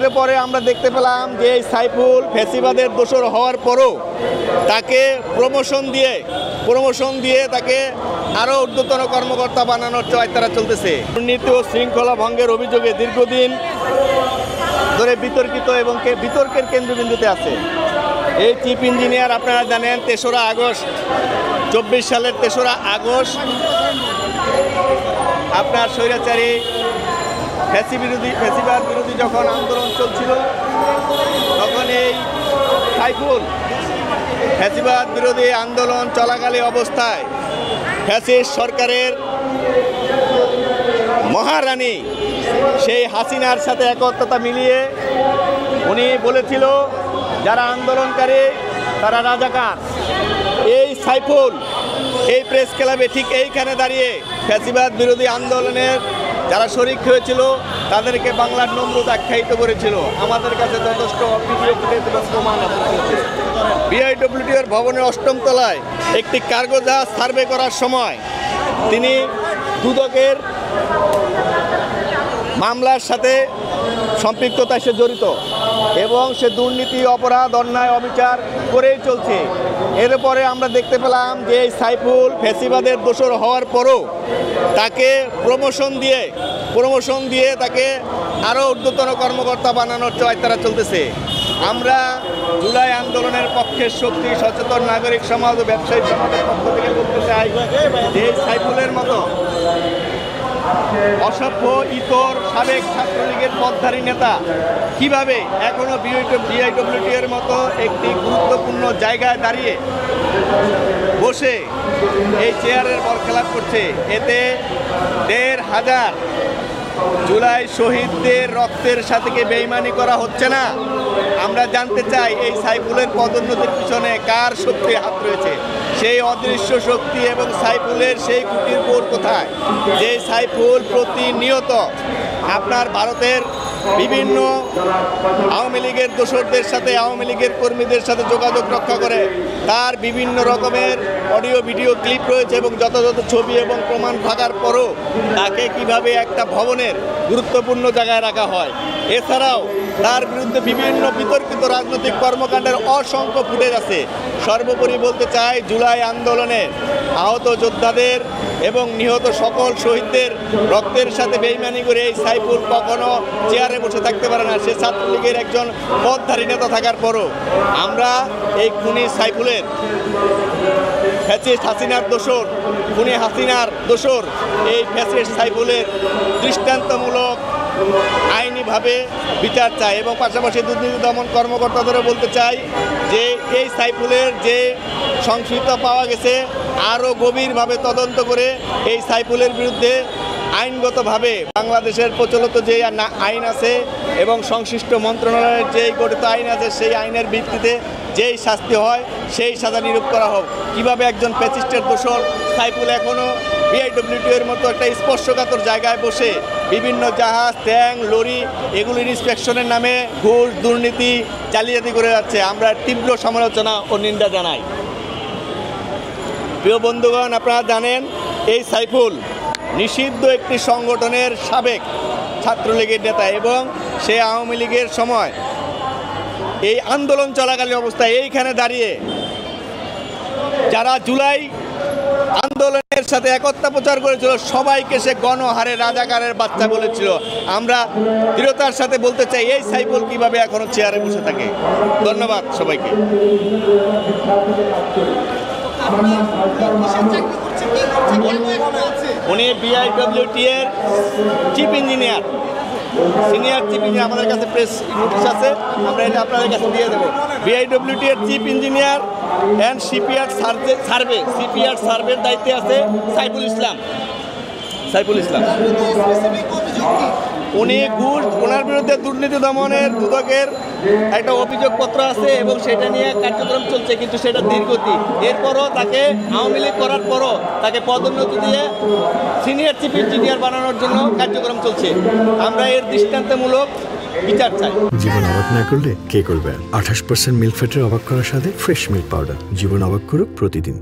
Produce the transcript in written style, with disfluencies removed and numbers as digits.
এরপরে আমরা দেখতে পেলাম যে এই সাইফুল ফ্যাসিবাদের দোসর হওয়ার পরও তাকে প্রমোশন দিয়ে তাকে আরও ঊর্ধ্বতন কর্মকর্তা বানানোর তারা চলতেছে। দুর্নীতি ও শৃঙ্খলা ভঙ্গের অভিযোগে দীর্ঘদিন ধরে বিতর্কিত এবং বিতর্কের কেন্দ্রবিন্দুতে আছে এই চিফ ইঞ্জিনিয়ার। আপনারা জানেন ৩রা আগস্ট ২৪ সালের ৩রা আগস্ট আপনার স্বৈরাচারী ফ্যাসিবাদ বিরোধী যখন আন্দোলন চলছিল তখন এই সাইফুল ফ্যাসিবাদ বিরোধী আন্দোলন চলাকালীন অবস্থায় ফ্যাসিস্ট সরকারের মহারানী সেই হাসিনার সাথে একত্রতা মিলিয়ে উনি বলেছিল যারা আন্দোলনকারী তারা রাজাকার। এই সাইফুল এই প্রেস ক্লাবে ঠিক এইখানে দাঁড়িয়ে ফ্যাসিবাদ বিরোধী আন্দোলনের যারা শরিক হয়েছিল তাদেরকে বাংলার নমরুদ আখ্যায়িত করেছিল। আমাদের কাছে যথেষ্ট ভিডিও ফুটেজ এবং প্রমাণ আছে। বিআইডব্লিউটির ভবনের ৮ম তলায় একটি কার্গো জাহাজ সার্ভে করার সময় তিনি দুদকের মামলার সাথে সম্পৃক্ততায় সে জড়িত এবং সে দুর্নীতি অপরাধ অন্যায় অবিচার করেই চলছে। এরপরে আমরা দেখতে পেলাম যে এই সাইফুল ফ্যাসিবাদের দোসর হওয়ার পরও তাকে প্রমোশন দিয়ে তাকে আরও ঊর্ধ্বতন কর্মকর্তা বানানোর তারা চলতেছে। আমরা জুলাই আন্দোলনের পক্ষের শক্তি সচেতন নাগরিক সমাজ ও ব্যবসায়ী সমাজের পক্ষ থেকে বলতে চাই যে এই সাইফুলের মতো অসভ্য ইতর সাবেক ছাত্রলীগের পদধারী নেতা কিভাবে এখনো বিআইডব্লিউটির মতো একটি গুরুত্বপূর্ণ জায়গায় দাঁড়িয়ে বসে এই চেয়ারের বরখেলাপ করছে। এতে ১৫০০ জুলাই শহীদদের রক্তের সাথে কি বেইমানি করা হচ্ছে না? আমরা জানতে চাই এই সাইফুলের পদোন্নতির পিছনে কার শক্তি হাত রয়েছে, সেই অদৃশ্য শক্তি এবং সাইফুলের সেই কুটির বোর কোথায়? যে সাইফুল প্রতিনিয়ত আপনার ভারতের বিভিন্ন আওয়ামী লীগের দোসরদের সাথে আওয়ামী লীগের কর্মীদের সাথে যোগাযোগ রক্ষা করে তার বিভিন্ন রকমের অডিও ভিডিও ক্লিপ রয়েছে এবং যথাযথ ছবি এবং প্রমাণ থাকার পরও তাকে কিভাবে একটা ভবনের গুরুত্বপূর্ণ জায়গায় রাখা হয়। এছাড়াও তার বিরুদ্ধে বিভিন্ন বিতর্কিত রাজনৈতিক কর্মকাণ্ডের অসংখ্য ফুটেজ আছে। সর্বোপরি বলতে চাই জুলাই আন্দোলনের আহত যোদ্ধাদের এবং নিহত সকল শহীদদের রক্তের সাথে বেইমানি করে এই সাইফুল কখনো চেয়ারে বসে থাকতে পারে না। সে ছাত্রলীগের একজন পদধারী নেতা থাকার পরও আমরা এই খুনি সাইফুলের ফ্যাসিস্ট হাসিনার দোসর খুনি হাসিনার দোসর এই ফ্যাসিস্ট সাইফুলের দৃষ্টান্তমূলক আইনিভাবে বিচার চাই এবং পাশাপাশি দুর্নীতি দমন কর্মকর্তাদেরও বলতে চাই যে এই সাইফুলের যে সংশ্লিষ্টতা পাওয়া গেছে আরও গভীরভাবে তদন্ত করে এই সাইফুলের বিরুদ্ধে আইনগতভাবে বাংলাদেশের প্রচলিত যে আইন আছে এবং সংশ্লিষ্ট মন্ত্রণালয়ের যেই গঠিত আইন আছে সেই আইনের ভিত্তিতে যেই শাস্তি হয় সেই সাজা নিরূপ করা হোক। কীভাবে একজন ফ্যাসিস্টের দোসর সাইফুল এখনও বিআইডব্লিউটির মতো একটা স্পর্শকাতর জায়গায় বসে বিভিন্ন জাহাজ ট্যাঙ্ক লরি এগুলির ইন্সপেকশনের নামে ঘুষ দুর্নীতি জালিয়াতি করে যাচ্ছে। আমরা তীব্র সমালোচনা ও নিন্দা জানাই। প্রিয় বন্ধুগণ, আপনারা জানেন এই সাইফুল নিষিদ্ধ একটি সংগঠনের সাবেক ছাত্রলীগের নেতা এবং সে আওয়ামী লীগের সময় এই আন্দোলন চলাকালীন অবস্থায় এইখানে দাঁড়িয়ে যারা জুলাই আন্দোলনের সাথে একতা প্রচার করেছিল সবাইকে সে গণহারে রাজাকারের বাচ্চা বলেছিল। আমরা দৃঢ়তার সাথে বলতে চাই এই সাইফুল কিভাবে এখনো চেয়ারে বসে থাকে। ধন্যবাদ সবাইকে। উনি বিআইডব্লিউটি এর chief engineer, senior chief engineer. আমাদের কাছে প্রেস নোটিশ আছে, আমরা এটা আপনাদের কাছে দিয়ে দেবো। বিআইডব্লিউটি এর চিফ ইঞ্জিনিয়ার অ্যান্ড সিপিআর সার্ভের দায়িত্বে আছে সাইফুল ইসলাম। উনি ওনার বিরুদ্ধে দুর্নীতি দমনের দুদকের একটা অভিযোগপত্র আছে এবং সেটা নিয়ে কার্যক্রম চলছে, কিন্তু সেটা ধীরগতি। এরপরও তাকে আওয়ামী লীগ করার পরও তাকে পদোন্নতি দিয়ে সিনিয়র চিফ ইঞ্জিনিয়ার বানানোর জন্য কার্যক্রম চলছে। আমরা এর দৃষ্টান্তমূলক বিচার চাই। জীবন অবাক না করলে কে করবে? 28% মিল্ক ফ্যাটের অবাক করার সাথে ফ্রেশ মিল্ক পাউডার। জীবন অবাক করুক প্রতিদিন।